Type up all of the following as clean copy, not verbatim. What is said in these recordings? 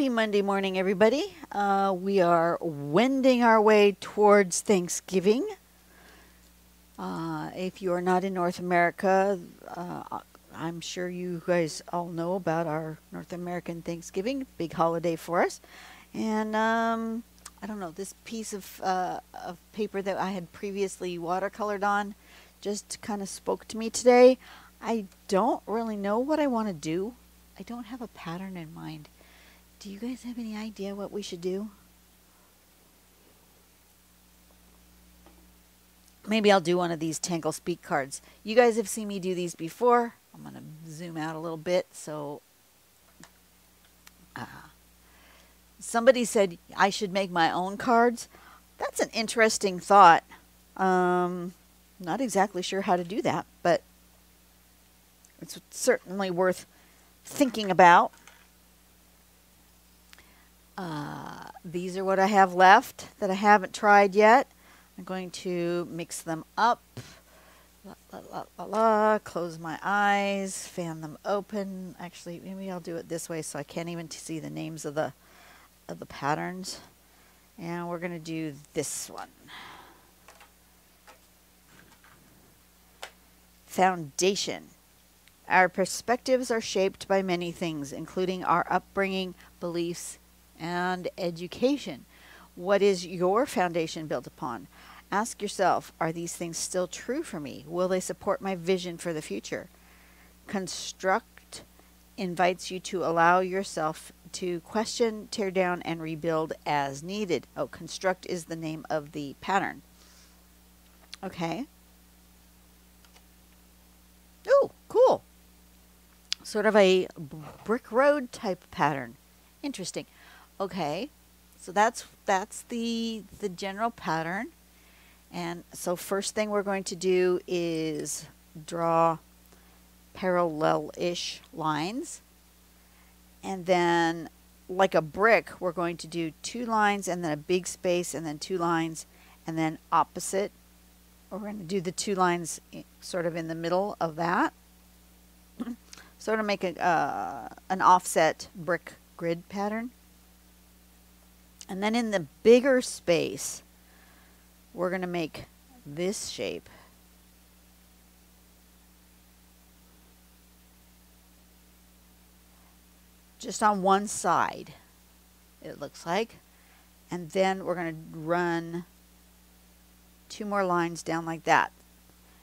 Happy Monday morning, everybody. We are wending our way towards Thanksgiving. If you are not in North America, I'm sure you guys all know about our North American Thanksgiving, big holiday for us. And I don't know, this piece of paper that I had previously watercolored on just kind of spoke to me today. I don't really know what I want to do. I don't have a pattern in mind. Do you guys have any idea what we should do? Maybe I'll do one of these Tangle Speak cards. You guys have seen me do these before. I'm going to zoom out a little bit. So somebody said I should make my own cards. That's an interesting thought. Not exactly sure how to do that, but it's certainly worth thinking about. These are what I have left that I haven't tried yet. I'm going to mix them up. Close my eyes, fan them open. Actually, maybe I'll do it this way so I can't even see the names of the patterns. And we're going to do this one. Foundation. Our perspectives are shaped by many things, including our upbringing, beliefs, and education. What is your foundation built upon? Ask yourself, are these things still true for me? Will they support my vision for the future? Construkt invites you to allow yourself to question, tear down, and rebuild as needed. Oh, Construkt is the name of the pattern. Okay. Oh, cool. Sort of a brick road type pattern. Interesting. Okay, so that's the general pattern. And so first thing we're going to do is draw parallel-ish lines. And then like a brick, we're going to do 2 lines and then a big space and then 2 lines and then opposite. We're going to do the 2 lines sort of in the middle of that. Sort of make an offset brick grid pattern. And then in the bigger space, we're going to make this shape. Just on one side, it looks like. And then we're going to run 2 more lines down like that.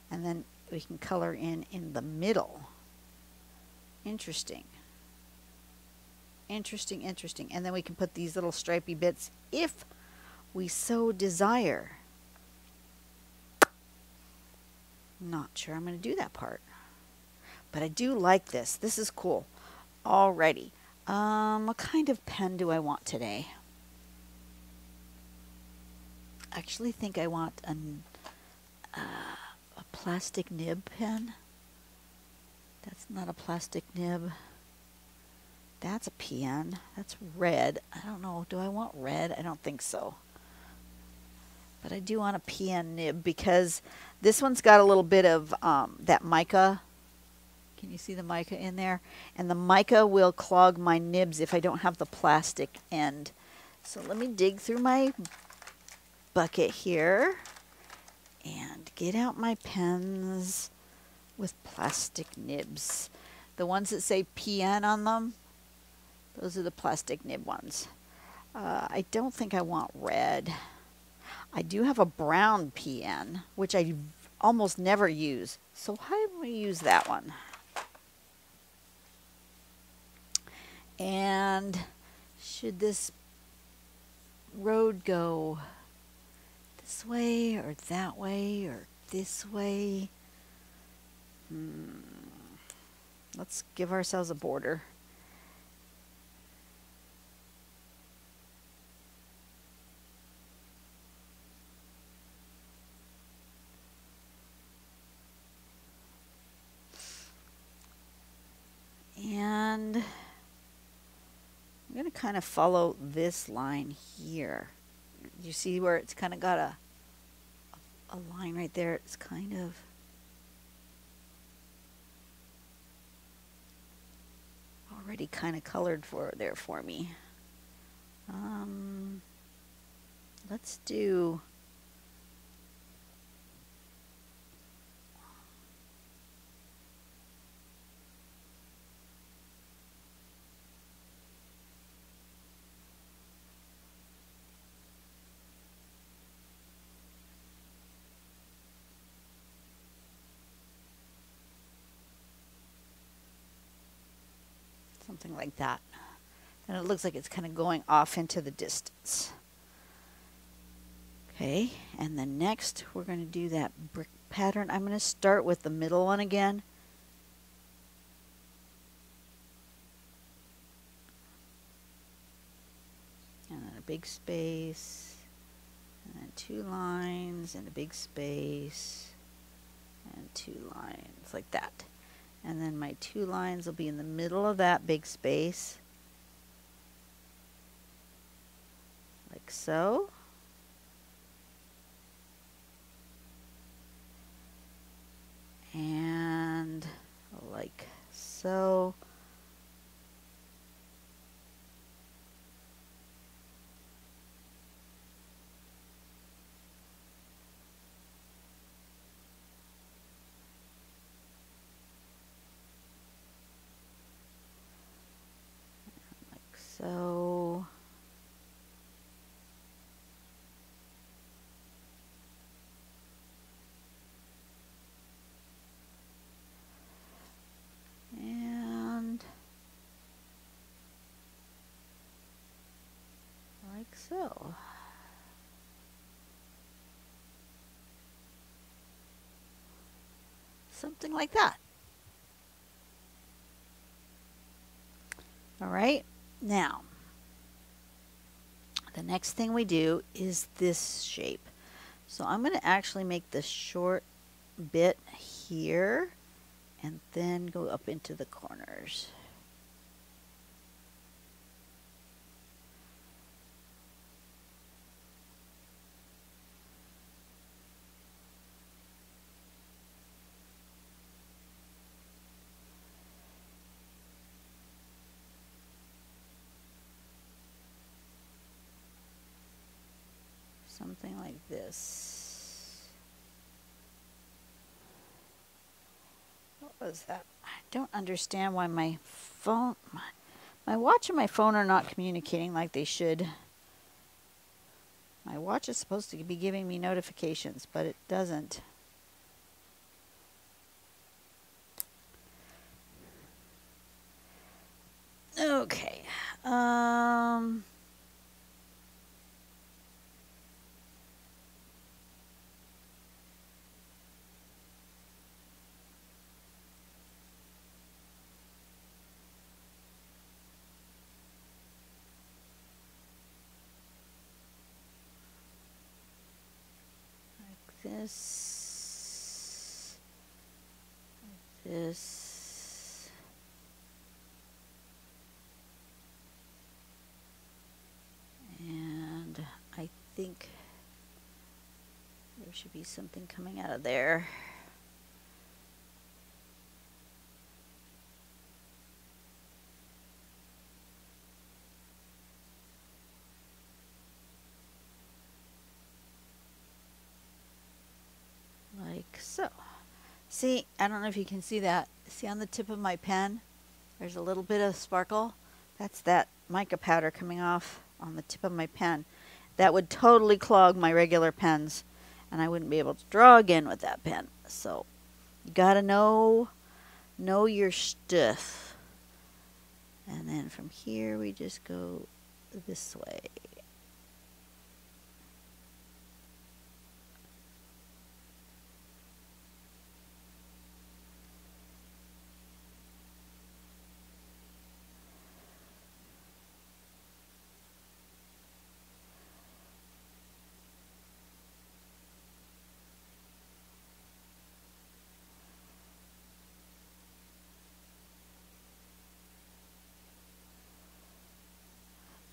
And then we can color in the middle. Interesting. Interesting, interesting. And then we can put these little stripy bits if we so desire. Not sure I'm going to do that part. But I do like this. This is cool. Alrighty. What kind of pen do I want today? I actually think I want a plastic nib pen. That's not a plastic nib. That's a pen. That's red. I don't know. Do I want red? I don't think so. But I do want a pen nib because this one's got a little bit of that mica. Can you see the mica in there? And the mica will clog my nibs if I don't have the plastic end. So let me dig through my bucket here and get out my pens with plastic nibs. The ones that say pen on them, those are the plastic nib ones. I don't think I want red. I do have a brown pen, which I almost never use. So how do we use that one? And should this road go this way or that way or this way? Let's give ourselves a border. And I'm going to kind of follow this line here. You see where it's kind of got a line right there? It's kind of already kind of colored for me. Let's do something like that. And it looks like it's kind of going off into the distance. Okay, and then next we're going to do that brick pattern. I'm going to start with the middle one again. And then a big space, and then 2 lines, and a big space, and 2 lines, like that. And then my 2 lines will be in the middle of that big space, like so. And like so. Like so. And like so. Something like that. All right, now the next thing we do is this shape. So I'm going to actually make the short bit here and then go up into the corners. Something like this. What was that? I don't understand why my phone, my watch and my phone are not communicating like they should. My watch is supposed to be giving me notifications, but it doesn't. Okay. This, and I think there should be something coming out of there. Like so. See, I don't know if you can see that. See on the tip of my pen, there's a little bit of sparkle. That's that mica powder coming off on the tip of my pen. That would totally clog my regular pens, and I wouldn't be able to draw again with that pen. So you gotta know your stuff. And then from here we just go this way.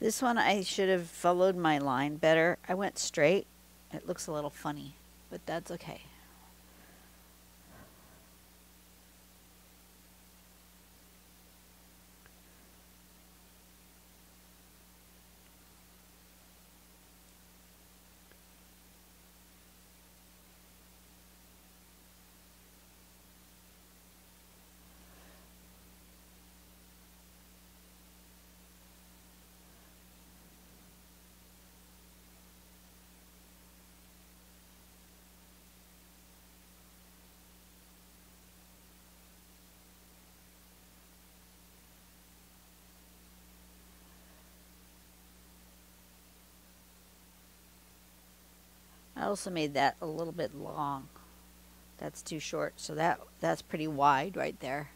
This one I should have followed my line better. I went straight. It looks a little funny, but that's okay. I also made that a little bit long. That's too short, so that's pretty wide right there.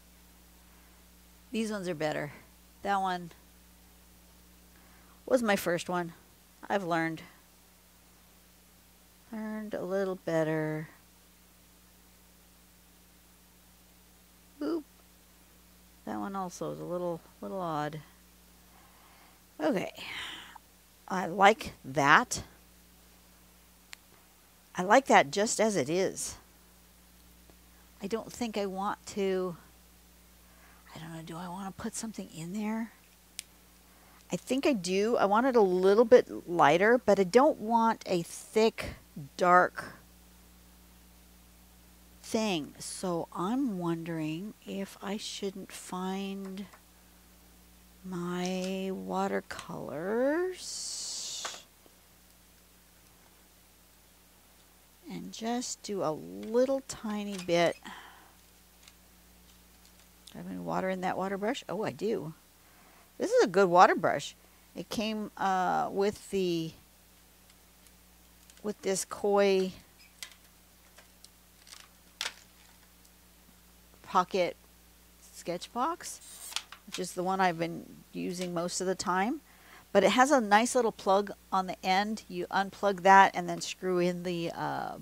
These ones are better. That one was my first one. I've learned a little better. Oop. That one also is a little odd. Okay. I like that. I like that just as it is. I don't think I want to, I don't know, do I want to put something in there? I think I do. I want it a little bit lighter, but I don't want a thick, dark thing. So I'm wondering if I shouldn't find my watercolors and just do a little tiny bit. Do I have any water in that water brush? Oh, I do. This is a good water brush. It came with this koi pocket sketch box, which is the one I've been using most of the time. But it has a nice little plug on the end. You unplug that and then screw in the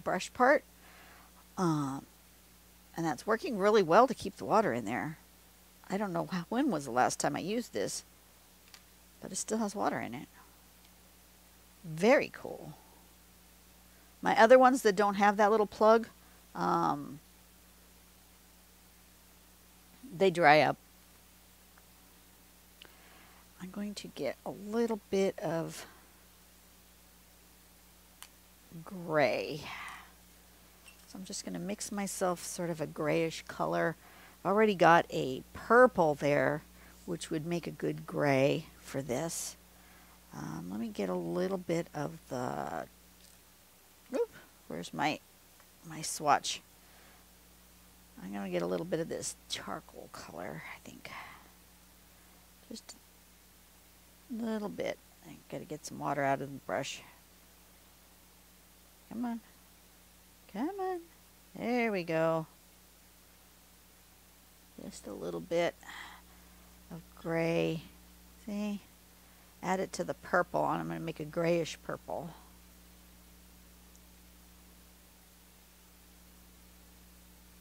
brush part. And that's working really well to keep the water in there. I don't know when was the last time I used this, but it still has water in it. Very cool. My other ones that don't have that little plug, they dry up. I'm going to get a little bit of gray. So I'm just going to mix myself sort of a grayish color. I've already got a purple there, which would make a good gray for this. Let me get a little bit of the, where's my swatch? I'm going to get a little bit of this charcoal color, I think. Just a little bit. I got to get some water out of the brush. Come on. Come on. There we go. Just a little bit of gray. See? Add it to the purple, and I'm going to make a grayish purple.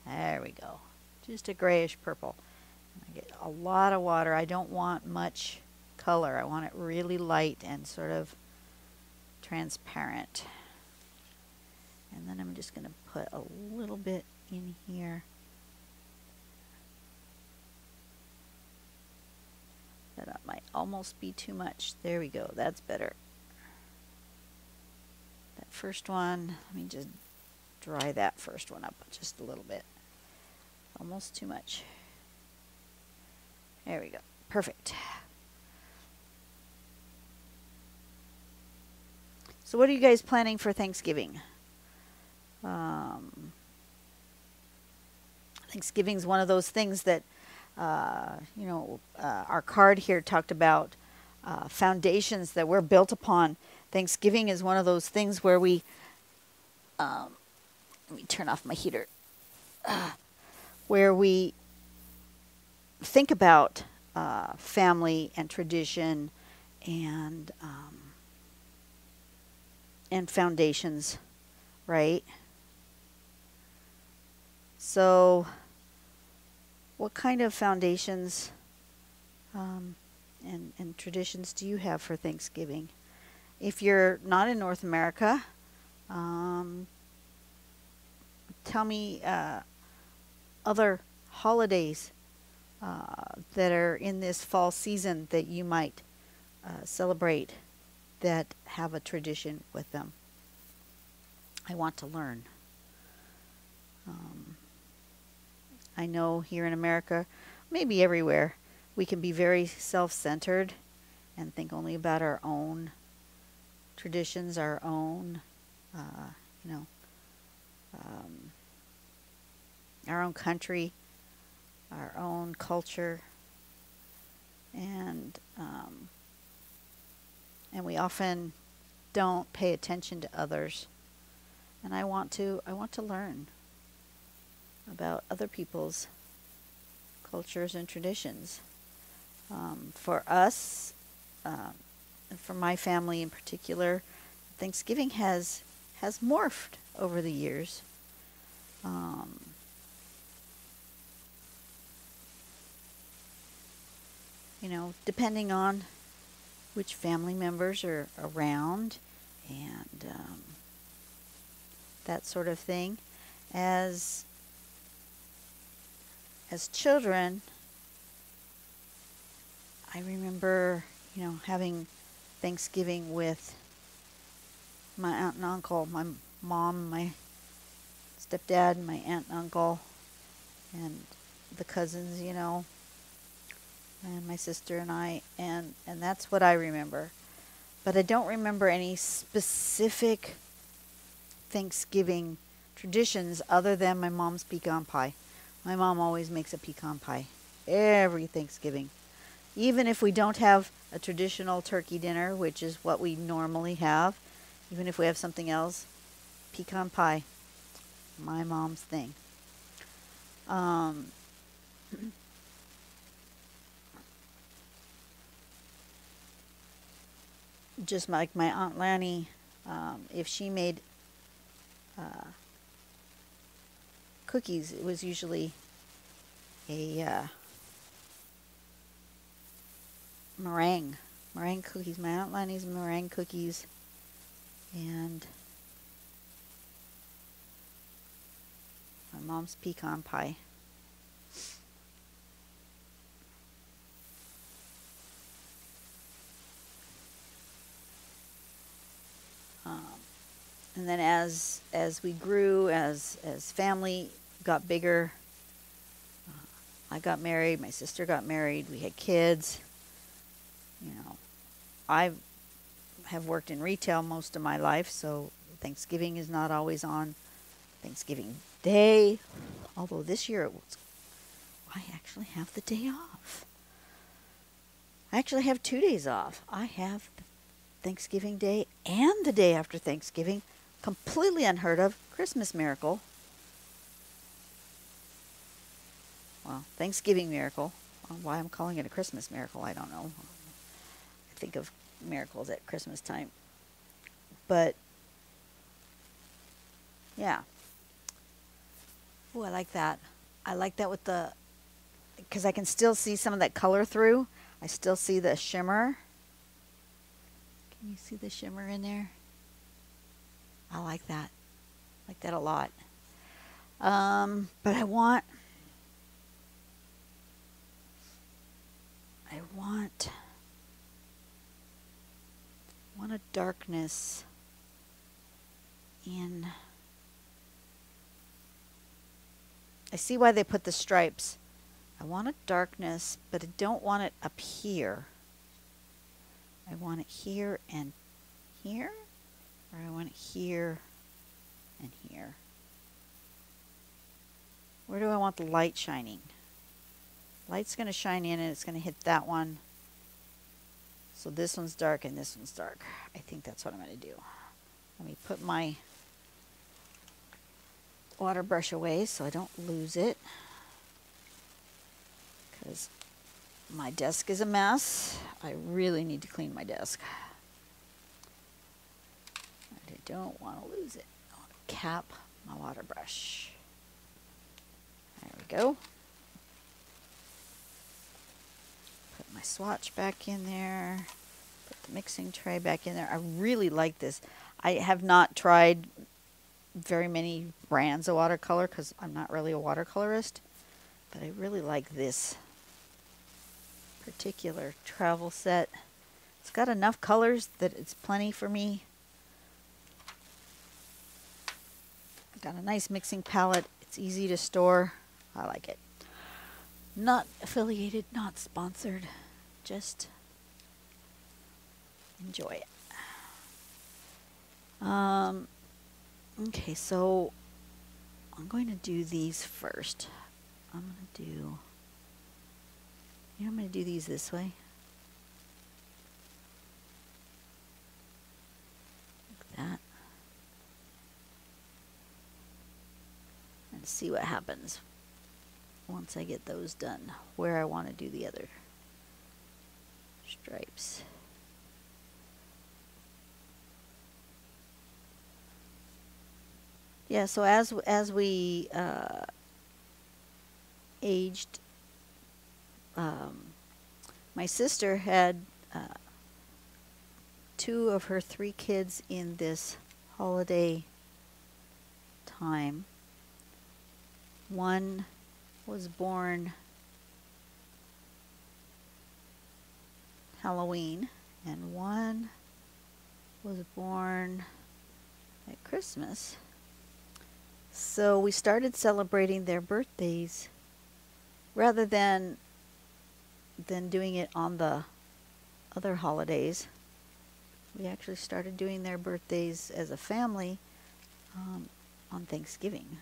There we go. Just a grayish purple. I get a lot of water. I don't want much color. I want it really light and sort of transparent. And then I'm just going to put a little bit in here. That might almost be too much. There we go. That's better. That first one, let me just dry that first one up just a little bit. Almost too much. There we go. Perfect. So what are you guys planning for Thanksgiving? Thanksgiving is one of those things that, our card here talked about foundations that we're built upon. Thanksgiving is one of those things where we, let me turn off my heater, where we think about family and tradition and foundations, right? So what kind of foundations and traditions do you have for Thanksgiving? If you're not in North America, tell me other holidays that are in this fall season that you might celebrate that have a tradition with them. I want to learn. I know here in America, maybe everywhere, we can be very self-centered and think only about our own traditions, our own, our own country, our own culture, and we often don't pay attention to others. and I want to learn about other people's cultures and traditions. For us, and for my family in particular, Thanksgiving has morphed over the years. You know, depending on which family members are around and that sort of thing. As children, I remember, you know, having Thanksgiving with my aunt and uncle, my mom, my stepdad, my aunt and uncle, and the cousins, you know, and my sister and I, and that's what I remember. But I don't remember any specific Thanksgiving traditions other than my mom's pecan pie. My mom always makes a pecan pie every Thanksgiving. Even if we don't have a traditional turkey dinner, which is what we normally have, even if we have something else, pecan pie, my mom's thing. Just like my Aunt Lanny, if she made cookies, it was usually a meringue cookies. My Aunt Lanny's meringue cookies, and my mom's pecan pie. And then as we grew, as family got bigger, I got married, my sister got married, we had kids. You know, I have worked in retail most of my life, so Thanksgiving is not always on Thanksgiving Day, although this year I actually have the day off. I actually have 2 days off. I have Thanksgiving Day and the day after Thanksgiving. Completely unheard of. Christmas miracle. Well, Thanksgiving miracle. Why I'm calling it a Christmas miracle, I don't know. I think of miracles at Christmas time. But, yeah. Oh, I like that. I like that with the, because I can still see some of that color through. I still see the shimmer. Can you see the shimmer in there? I like that. I like that a lot. But I want a darkness in. I see why they put the stripes. I want a darkness, but I don't want it up here. I want it here and here, or I want it here and here. Where do I want the light shining? Light's going to shine in and it's going to hit that one. So this one's dark and this one's dark. I think that's what I'm going to do. Let me put my water brush away so I don't lose it, because my desk is a mess. I really need to clean my desk. I don't want to lose it. I want to cap my water brush. There we go. Put my swatch back in there. Put the mixing tray back in there. I really like this. I have not tried very many brands of watercolor because I'm not really a watercolorist, but I really like this particular travel set. It's got enough colors that it's plenty for me. Got a nice mixing palette. It's easy to store. I like it. Not affiliated, not sponsored. Just enjoy it. Okay, so I'm going to do these first. I'm going to do these this way. Like that. see what happens once I get those done, where I want to do the other stripes. Yeah, so as we aged, my sister had 2 of her 3 kids in this holiday time. One was born Halloween, and one was born at Christmas. So we started celebrating their birthdays rather than doing it on the other holidays. We actually started doing their birthdays as a family on Thanksgiving.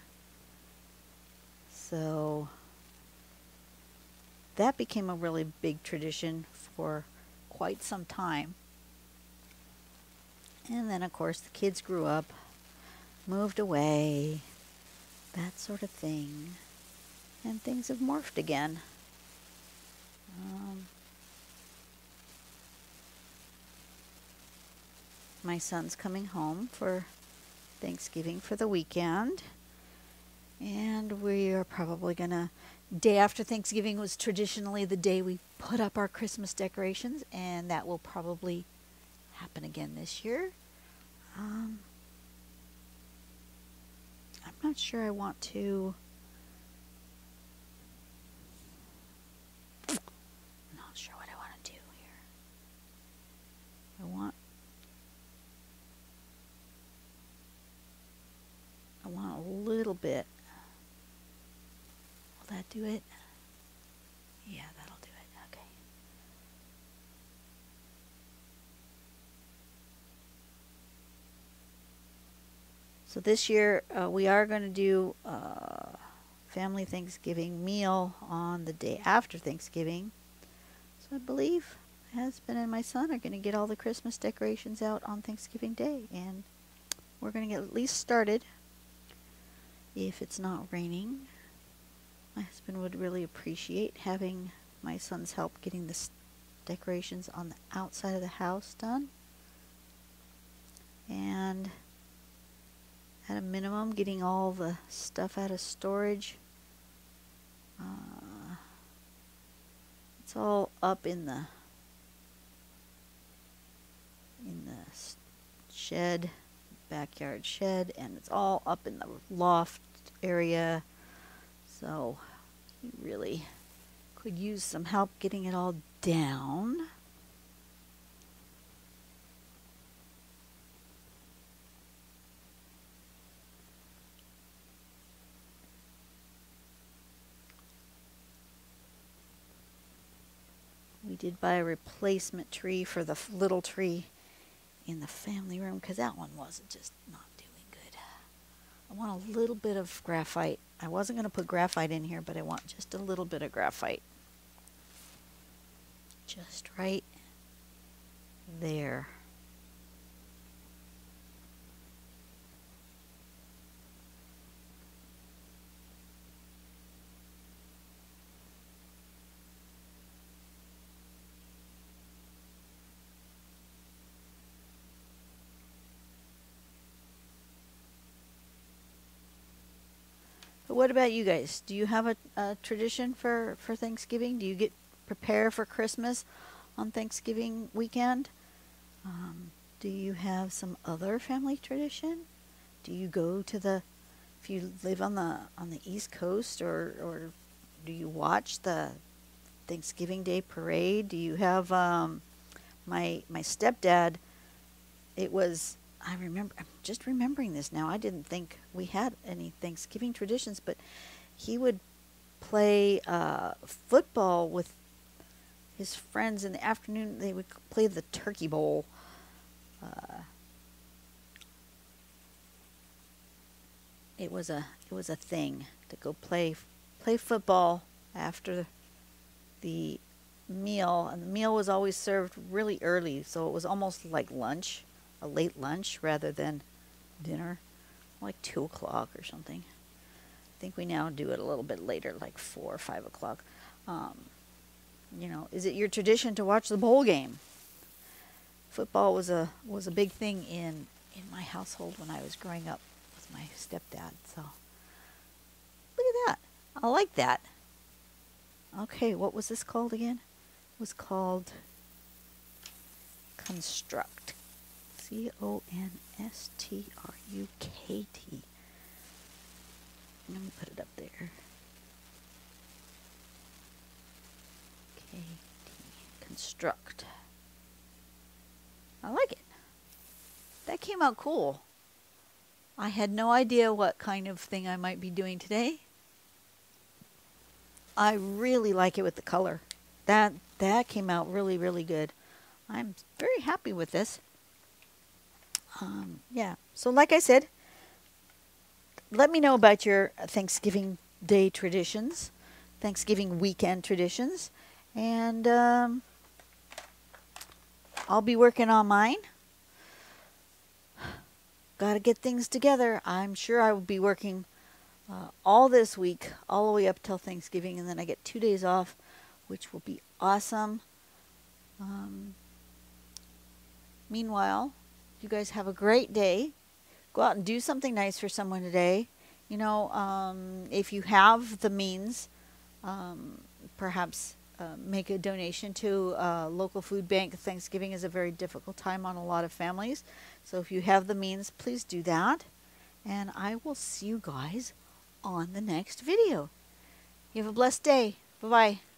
So that became a really big tradition for quite some time. And then, of course, the kids grew up, moved away, that sort of thing. And things have morphed again. My son's coming home for Thanksgiving for the weekend. And we are probably gonna, day after Thanksgiving was traditionally the day we put up our Christmas decorations, and that will probably happen again this year. I'm not sure I want to. I'm not sure what I want to do here. I want a little bit. Will that do it? Yeah, that'll do it. Okay. So this year we are going to do a family Thanksgiving meal on the day after Thanksgiving. So I believe my husband and my son are going to get all the Christmas decorations out on Thanksgiving Day, and we're going to get at least started. If it's not raining, my husband would really appreciate having my son's help getting the decorations on the outside of the house done. And at a minimum, getting all the stuff out of storage. It's all up in the shed, backyard shed, and it's all up in the loft area. So he really could use some help getting it all down. We did buy a replacement tree for the little tree in the family room because that one wasn't just not doing good. I want a little bit of graphite. I wasn't going to put graphite in here, but I want just a little bit of graphite. Just right there. But what about you guys? Do you have a tradition for Thanksgiving? Do you prepare for Christmas on Thanksgiving weekend? Do you have some other family tradition? Do you go to if you live on the East Coast, or do you watch the Thanksgiving Day parade? Do you have my stepdad? I'm just remembering this now. I didn't think we had any Thanksgiving traditions, but he would play football with his friends in the afternoon. They would play the Turkey Bowl. It was a thing to go play football after the meal, and the meal was always served really early, so it was almost like lunch, a late lunch rather than dinner, like 2 o'clock or something. think we now do it a little bit later, like 4 or 5 o'clock. You know, is it your tradition to watch the bowl game? Football was a big thing in my household when I was growing up with my stepdad. So look at that. I like that. Okay, what was this called again? It was called Construkt. Construkt. Let me put it up there. Construkt. I like it. That came out cool. I had no idea what kind of thing I might be doing today. I really like it with the color. That came out really, really good. I'm very happy with this. Yeah. So like I said, let me know about your Thanksgiving Day traditions, Thanksgiving weekend traditions, and I'll be working on mine. Got to get things together. I'm sure I will be working all this week, all the way up till Thanksgiving, and then I get 2 days off, which will be awesome. Meanwhile, you guys have a great day. Go out and do something nice for someone today. You know, if you have the means, perhaps make a donation to a local food bank. Thanksgiving is a very difficult time on a lot of families. So if you have the means, please do that. And I will see you guys on the next video. You have a blessed day. Bye-bye.